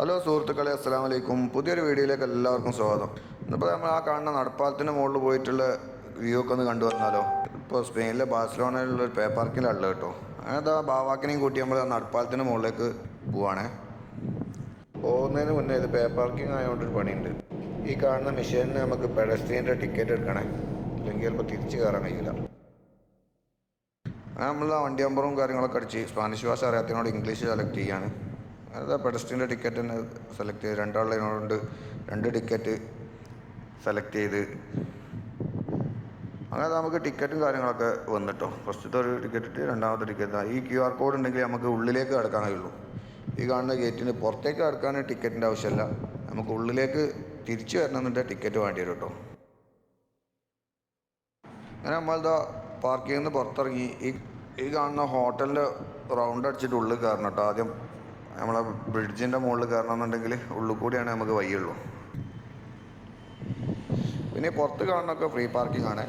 Hello സുഹൃത്തുക്കളെ, അസ്സലാമു അലൈക്കും. പുതിയൊരു വീഡിയോയിലേക്ക് എല്ലാവർക്കും സ്വാഗതം. ഇന്നിപ്പോൾ നമ്മൾ ആ കാണുന്ന നടപ്പാലത്തിന് മുകളിൽ പോയിട്ടുള്ള വ്യൂ ഒക്കെ ഒന്ന് കണ്ടു വന്നാലോ. ഇപ്പോൾ സ്പെയിനിലെ ബാഴ്സലോണയിലുള്ള ഒരു പേ പാർക്കിലുള്ളത് കേട്ടോ. അങ്ങനത്തെ ആ ബാവാക്കിനെയും കൂട്ടി നമ്മൾ നടപ്പാലത്തിന് മുകളിലേക്ക് പോവാണേ. പോകുന്നതിന് മുന്നേ ഇത് പേ പാർക്കിംഗ് ആയതുകൊണ്ടൊരു പണിയുണ്ട്. ഈ കാണുന്ന മെഷീനിന് നമുക്ക് പെഡസ്ട്രിയൻ്റെ ടിക്കറ്റ് എടുക്കണേ, അല്ലെങ്കിൽ ചിലപ്പോൾ തിരിച്ച് കയറാൻ കഴിയില്ല. അങ്ങനെ നമ്മൾ ആ വണ്ടി നമ്പറും കാര്യങ്ങളൊക്കെ അടിച്ച് സ്പാനിഷ് ഭാഷ അറിയാത്തതിനോട് ഇംഗ്ലീഷ് സെലക്ട് ചെയ്യാണ്. അതാ പെഡസ്ട്രിയൻ്റെ ടിക്കറ്റ് തന്നെ സെലക്ട് ചെയ്ത് രണ്ടാളുള്ളതിനോടുണ്ട് 2 ടിക്കറ്റ് സെലക്ട് ചെയ്ത് അങ്ങനെ നമുക്ക് ടിക്കറ്റും കാര്യങ്ങളൊക്കെ വന്നിട്ടോ. ഫസ്റ്റത്തെ ഒരു ടിക്കറ്റ് ഇട്ട് രണ്ടാമത്തെ ടിക്കറ്റ് ഈ QR കോഡ് ഉണ്ടെങ്കിൽ നമുക്ക് ഉള്ളിലേക്ക് കിടക്കാൻ കഴിയുള്ളൂ. ഈ കാണുന്ന ഗേറ്റിന് പുറത്തേക്ക് കിടക്കാൻ ടിക്കറ്റിൻ്റെ ആവശ്യമില്ല, നമുക്ക് ഉള്ളിലേക്ക് തിരിച്ചു വരണമെന്നുണ്ടെങ്കിൽ ടിക്കറ്റ് വേണ്ടി വരും കേട്ടോ. അങ്ങനെ നമ്മളിതാ പാർക്കിങ്ങിൽ നിന്ന് പുറത്തിറങ്ങി ഈ കാണുന്ന ഹോട്ടലിൻ്റെ റൗണ്ട് അടിച്ചിട്ട് ഉള്ളിൽ കയറണം കേട്ടോ. ആദ്യം നമ്മളെ ബ്രിഡ്ജിൻ്റെ മുകളിൽ കയറണമെന്നുണ്ടെങ്കിൽ ഉള്ളിൽ കൂടിയാണ് നമുക്ക് വഴിയുള്ളൂ. പിന്നെ പുറത്ത് കാണുന്നതൊക്കെ ഫ്രീ പാർക്കിംഗ് ആണ്.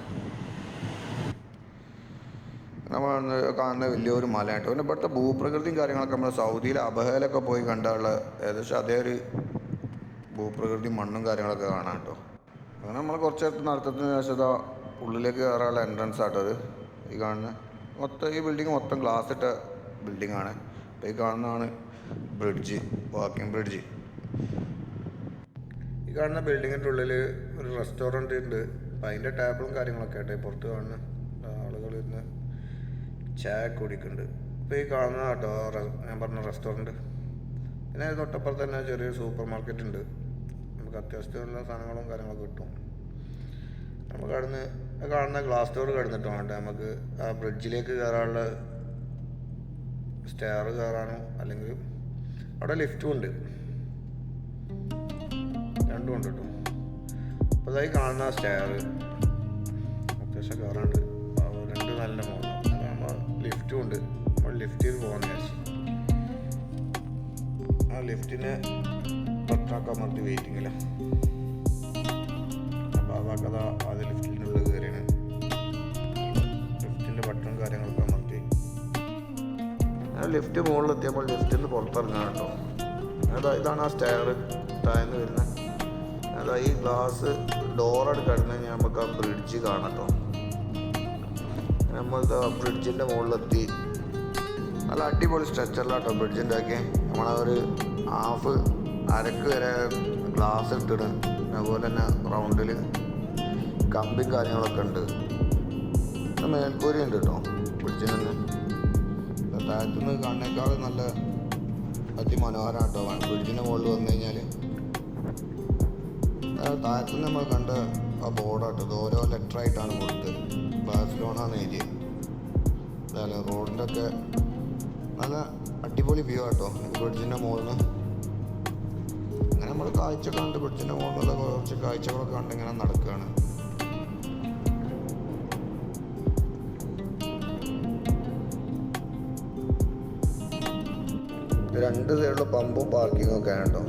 നമ്മൾ കാണുന്ന വലിയൊരു മല കേട്ടോ. പിന്നെ ഇവിടുത്തെ ഭൂപ്രകൃതിയും കാര്യങ്ങളൊക്കെ നമ്മൾ സൗദിയിലെ അബഹയിലൊക്കെ പോയി കണ്ടുള്ള ഏകദേശം അതേ ഒരു ഭൂപ്രകൃതി മണ്ണും കാര്യങ്ങളൊക്കെ കാണാം കേട്ടോ. അങ്ങനെ നമ്മൾ കുറച്ച് നേരത്തെ നടത്തത്തിന് ശേഷം ഉള്ളിലേക്ക് കയറാനുള്ള എൻട്രൻസ് ആട്ടോ അത്. ഈ കാണുന്ന ഈ ബിൽഡിങ് മൊത്തം ഗ്ലാസ് ഇട്ട ബിൽഡിംഗ് ആണ്. അപ്പോൾ ഈ കാണുന്നതാണ് ബ്രിഡ്ജ്, വാക്കിംഗ് ബ്രിഡ്ജ്. ഈ കാണുന്ന ബിൽഡിങ്ങിൻ്റെ ഉള്ളിൽ ഒരു റെസ്റ്റോറൻറ്റ് ഉണ്ട്. അപ്പം അതിൻ്റെ ടേബിളും കാര്യങ്ങളൊക്കെ ആട്ടെ പുറത്ത് കാണുന്ന ആളുകൾ ഇരുന്ന് ചായ കുടിക്കുന്നുണ്ട്. ഇപ്പോൾ ഈ കാണുന്ന കേട്ടോ ഞാൻ പറഞ്ഞ റെസ്റ്റോറൻറ്റ്. പിന്നെ തൊട്ടപ്പുറത്ത് തന്നെ ചെറിയൊരു സൂപ്പർ മാർക്കറ്റ് ഉണ്ട്. നമുക്ക് അത്യാവശ്യമുള്ള സാധനങ്ങളും കാര്യങ്ങളൊക്കെ കിട്ടും. നമുക്ക് കാണുന്ന ഗ്ലാസ് ഡോർ കിടന്നിട്ട് വേണ്ട നമുക്ക് ആ ബ്രിഡ്ജിലേക്ക് കയറാനുള്ള സ്റ്റെയർ കയറാനോ അല്ലെങ്കിൽ അവിടെ ലിഫ്റ്റും ഉണ്ട്, രണ്ടും ഉണ്ട് കേട്ടോ. അപ്പോൾ അതായി കാണുന്ന സ്റ്റെയർ അത്യാവശ്യം കയറാണ്ട് 2 നല്ല മുകളിൽ നമ്മൾ ലിഫ്റ്റും ഉണ്ട്. നമ്മൾ ലിഫ്റ്റിൽ പോകാമെന്ന് വിചാരിച്ചു. ആ ലിഫ്റ്റിന് ബട്ടണൊക്കെ അമർത്തി വെയിറ്റിങ്ങില്ല. അപ്പോൾ അതാക്കഥ ആദ്യം ലിഫ്റ്റിൻ്റെ ഉള്ളിൽ കയറിയാണ്. ലിഫ്റ്റിൻ്റെ ബട്ടൺ കാര്യങ്ങളൊക്കെ അമർത്തി ലിഫ്റ്റ് മുകളിലെത്തിയപ്പോൾ ലിഫ്റ്റിൽ നിന്ന് പുറത്തിറങ്ങാൻ കേട്ടോ. ഇതാണ് ആ സ്റ്റെയർ താഴ്ന്ന് വരുന്നത്. ഈ ഗ്ലാസ് ഡോറോട് കഴിഞ്ഞ് കഴിഞ്ഞാൽ നമുക്ക് ആ ബ്രിഡ്ജ് കാണാം കേട്ടോ. നമ്മൾ ബ്രിഡ്ജിൻ്റെ മുകളിലെത്തി. നല്ല അടിപൊളി സ്ട്രക്ചറിലാട്ടോ ബ്രിഡ്ജ് ഉണ്ടാക്കി. നമ്മളാ ഒരു ഹാഫ് അരക്ക് വരെ ഗ്ലാസ് ഇട്ടിട്ട് അതുപോലെ തന്നെ റൗണ്ടിൽ കമ്പിയും കാര്യങ്ങളൊക്കെ ഉണ്ട്. മേൽക്കൂരി ഉണ്ട് കേട്ടോ ബ്രിഡ്ജിന് തന്നെ. താഴത്തുനിന്ന് കാണുന്നേക്കാൾ നല്ല അതിമനോഹരം കേട്ടോ ബ്രിഡ്ജിൻ്റെ മുകളിൽ വന്നു കഴിഞ്ഞാൽ. താഴത്തുനിന്ന് നമ്മൾ കണ്ട ആ ബോർഡാട്ടോ, ഇത് ഓരോ ലെറ്ററായിട്ടാണ് കൊടുത്തത്. ബാഴ്സലോണ എന്ന് എഴുതി. അതായത് റോഡിൻ്റെ ഒക്കെ നല്ല അടിപൊളി വ്യൂ ആട്ടോ ബ്രിഡ്ജിൻ്റെ മുകളിൽ. അങ്ങനെ നമ്മൾ കാഴ്ച കണ്ട് ബ്രിഡ്ജിൻ്റെ മുകളിലുള്ള കുറച്ച് കാഴ്ചകളൊക്കെ കണ്ട് ഇങ്ങനെ നടക്കുകയാണ്. രണ്ട് സൈഡിൽ പമ്പും പാർക്കിങ്ങും ഒക്കെ ആണ് കേട്ടോ.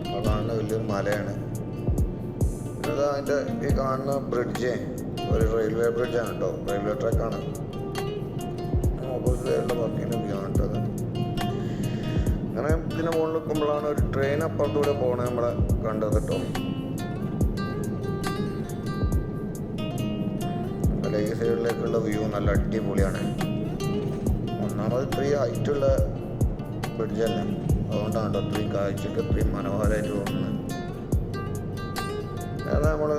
ആ കാണുന്ന വലിയൊരു മലയാണ്. ഇത് അതിൻ്റെ ഈ കാണുന്ന ബ്രിഡ്ജ് ഒരു റെയിൽവേ ബ്രിഡ്ജാണ് കേട്ടോ, റെയിൽവേ ട്രാക്കാണ്. ഓപ്പോസിറ്റ് സൈഡിലെ പാർക്കിങ്ങിൻ്റെ വ്യൂ ആണ് കേട്ടോ. അങ്ങനെ ഇതിന് മുകളിൽ നിൽക്കുമ്പോഴാണ് ഒരു ട്രെയിൻ അപ്പുറത്തൂടെ പോകണത് നമ്മളെ കണ്ടത് കേട്ടോ. അല്ല ഈ സൈഡിലേക്കുള്ള വ്യൂ നല്ല അടിപൊളിയാണ്. ഒന്നാമത് ഇത്രയും ഹൈറ്റുള്ള ബ്രിഡ്ജ് തന്നെ, അതുകൊണ്ടാണ് കേട്ടോ ഇത്രയും കാഴ്ചക്ക് ഇത്രയും മനോഹരമായിട്ട് തോന്നുന്നത്. അതായത് നമ്മൾ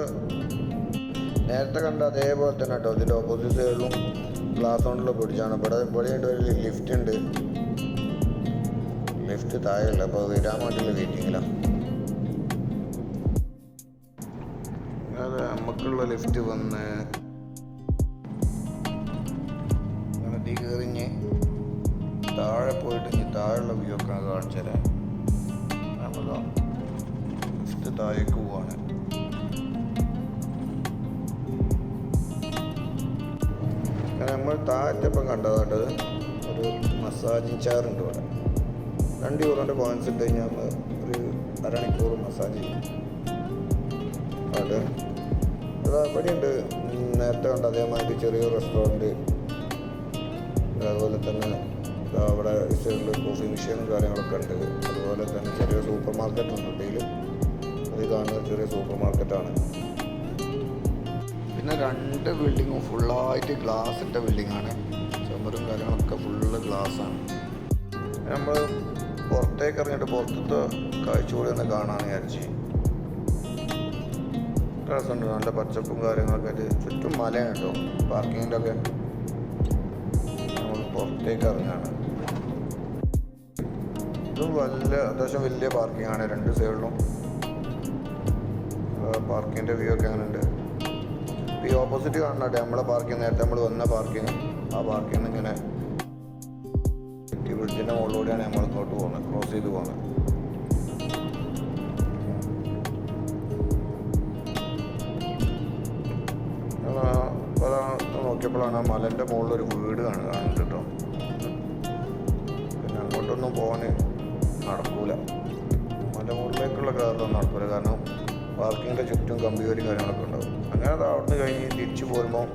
നേരത്തെ കണ്ട അതേപോലെ തന്നെ കേട്ടോ. ഇതിൻ്റെ ഓപ്പോസിറ്റ് സൈഡിലും ഗ്ലാസ് കൊണ്ടുള്ള ബ്രിഡ്ജാണ്. ഇവിടെയായിട്ട് ഒരു ലിഫ്റ്റ് ഉണ്ട്. ലിഫ്റ്റ് താഴെയല്ല, അപ്പോൾ വരാൻ വേണ്ടിയുള്ള വെയിറ്റിങ്ങിലാണ്. അതെ നമുക്കുള്ള ലിഫ്റ്റ് വന്ന് തീ കയറിഞ്ഞ് താഴെ പോയിട്ട് ഇനി താഴെയുള്ള വ്യൂ ഒക്കെ കാണിച്ചു തരാം. നമ്മൾ ലിഫ്റ്റ് താഴേക്ക് പോവാണ്. നമ്മൾ താഴെപ്പം കണ്ടതാട്ടത് ഒരു മസാജിങ് ചെയർ ഉണ്ട് ഇവിടെ. 2 യൂറോൻ്റെ കോയിൻസ് ഇട്ട് കഴിഞ്ഞാൽ നമ്മൾ ഒരു അരമണിക്കൂർ മസാജ് ചെയ്യും. അത് ഇവിടെയുണ്ട് നേരത്തെ കണ്ട അതേമാതിരി ചെറിയൊരു റെസ്റ്റോറൻറ്റ്, അതുപോലെ തന്നെ അവിടെ സൈഡിൽ കോഫി മെഷീനും കാര്യങ്ങളൊക്കെ ഉണ്ട്. അതുപോലെ തന്നെ ചെറിയ സൂപ്പർ മാർക്കറ്റ് ഉണ്ട്. ഡെയിലി അത് കാണുന്ന ചെറിയ സൂപ്പർ മാർക്കറ്റാണ്. പിന്നെ 2 ബിൽഡിങ്ങും ഫുള്ളായിട്ട് ഗ്ലാസിൻ്റെ ബിൽഡിങ്ങാണ്. ചുമരും കാര്യങ്ങളൊക്കെ ഫുള്ള് ഗ്ലാസ്സാണ്. നമ്മൾ പുറത്തേക്ക് ഇറങ്ങിയിട്ട് പുറത്തത്തെ കാഴ്ച കൂടി ഒന്ന് കാണാമെന്ന് വിചാരിച്ച്. രസമുണ്ട്, നല്ല പച്ചപ്പും കാര്യങ്ങളൊക്കെ ആയിട്ട്. ചുറ്റും മലയാണ് കേട്ടോ. പാർക്കിങ്ങിൻ്റെ ഒക്കെ നമ്മൾ പുറത്തേക്ക് ഇറങ്ങുകയാണ്. ഇതും അത്യാവശ്യം വലിയ പാർക്കിങ്ങാണ്. 2 സൈഡിലും പാർക്കിങ്ങിൻ്റെ വ്യൂ ഒക്കെ അങ്ങനെ ഉണ്ട്. ഈ ഓപ്പോസിറ്റ് കാണുന്നുണ്ട് നമ്മളെ പാർക്കിങ്, നേരത്തെ നമ്മൾ വന്ന പാർക്കിങ്. ആ പാർക്കിങ് ഇങ്ങനെ ബ്രിഡ്ജിൻ്റെ മുകളിലൂടെയാണ് നമ്മൾ ഇങ്ങോട്ട് പോകുന്നത്, ക്രോസ് ചെയ്ത് പോകുന്നത്. നോക്കിയപ്പോഴാണ് ആ മലൻ്റെ മുകളിലൊരു വീട് കാണുന്നുണ്ട് കേട്ടോ. പിന്നെ അങ്ങോട്ടൊന്നും പോകാൻ നടക്കൂല. മല മുകളിലേക്കുള്ള കയറൊന്നും നടക്കൂല, കാരണം പാർക്കിങ്ങിൻ്റെ ചുറ്റും കമ്പിയോരും കാര്യങ്ങളൊക്കെ ഉണ്ടാവും. അങ്ങനെ അത് അവിടെ നിന്ന് കഴിഞ്ഞ് തിരിച്ചു പോരുമ്പോൾ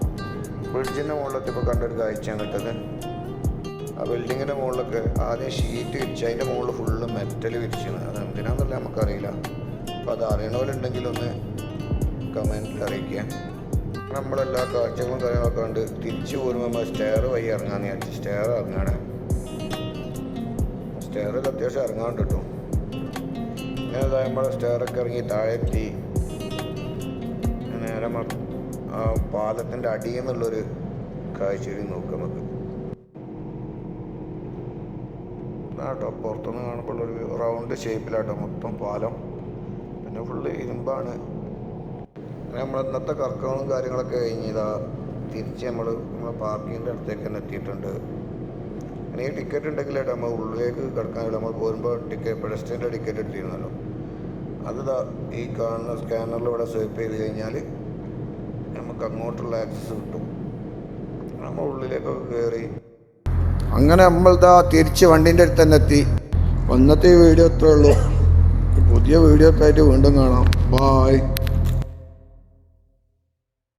ബ്രിഡ്ജിൻ്റെ മുകളിലെത്തിയപ്പോൾ കണ്ടൊരു കാഴ്ചയാണ് കിട്ടത്. ആ ബിൽഡിങ്ങിൻ്റെ മുകളിലൊക്കെ ആദ്യം ഷീറ്റ് വിരിച്ച് അതിൻ്റെ മുകളിൽ ഫുള്ള് മെറ്റൽ വിരിച്ചാണ്. അത് എന്തിനാണെന്നല്ല നമുക്കറിയില്ല. അപ്പോൾ അത് അറിയണവരുണ്ടെങ്കിൽ ഒന്ന് കമൻറ്റിൽ അറിയിക്കുക. നമ്മളെല്ലാ കാഴ്ചകളും കാര്യങ്ങളൊക്കെ ഉണ്ട്. തിരിച്ചു പോരുമ്പോൾ നമ്മൾ സ്റ്റെയർ വഴി ഇറങ്ങാമെന്ന് വിചാരിച്ചു. സ്റ്റെയർ ഇറങ്ങാണ്. സ്റ്റെയറിൽ അത്യാവശ്യം ഇറങ്ങാണ്ട് കേട്ടോ. ഇങ്ങനെ നമ്മൾ സ്റ്റെയറൊക്കെ ഇറങ്ങി താഴെത്തി നേരെ ആ പാലത്തിൻ്റെ അടിയിൽ നിന്നുള്ളൊരു കാഴ്ചയിൽ നോക്കാം നമുക്ക്. കേട്ടോ പുറത്തുനിന്ന് കാണുമ്പോൾ ഒരു റൗണ്ട് ഷേപ്പിലാട്ടോ മൊത്തം പാലം. പിന്നെ ഫുള്ള് ഇരുമ്പാണ്. നമ്മൾ ഇന്നത്തെ കറക്കങ്ങളും കാര്യങ്ങളൊക്കെ കഴിഞ്ഞതാ തിരിച്ച് നമ്മളെ പാർക്കിങ്ങിൻ്റെ അടുത്തേക്ക് തന്നെ എത്തിയിട്ടുണ്ട്. ഇനി ഈ ടിക്കറ്റ് ഉണ്ടെങ്കിലായിട്ട് നമ്മൾ ഉള്ളിലേക്ക് കിടക്കാനില്ല. നമ്മൾ പോരുമ്പോൾ പെഡസ്ട്രിയൻ്റെ ടിക്കറ്റ് എടുത്തിരുന്നല്ലോ, അതിതാ ഈ കാണുന്ന സ്കാനറിലൂടെ സ്വൈപ്പ് ചെയ്ത് കഴിഞ്ഞാൽ നമുക്ക് അങ്ങോട്ടുള്ള ആക്സസ് കിട്ടും. നമ്മൾ ഉള്ളിലേക്കൊക്കെ കയറി അങ്ങനെ നമ്മളിതാ തിരിച്ച് വണ്ടീൻ്റെ അടുത്ത് തന്നെ എത്തി. ഇന്നത്തെ ഈ വീഡിയോ ഇത്രേ ഉള്ളൂ. പുതിയ വീഡിയോ ഒക്കെ ആയിട്ട് വീണ്ടും കാണാം. ബായ്.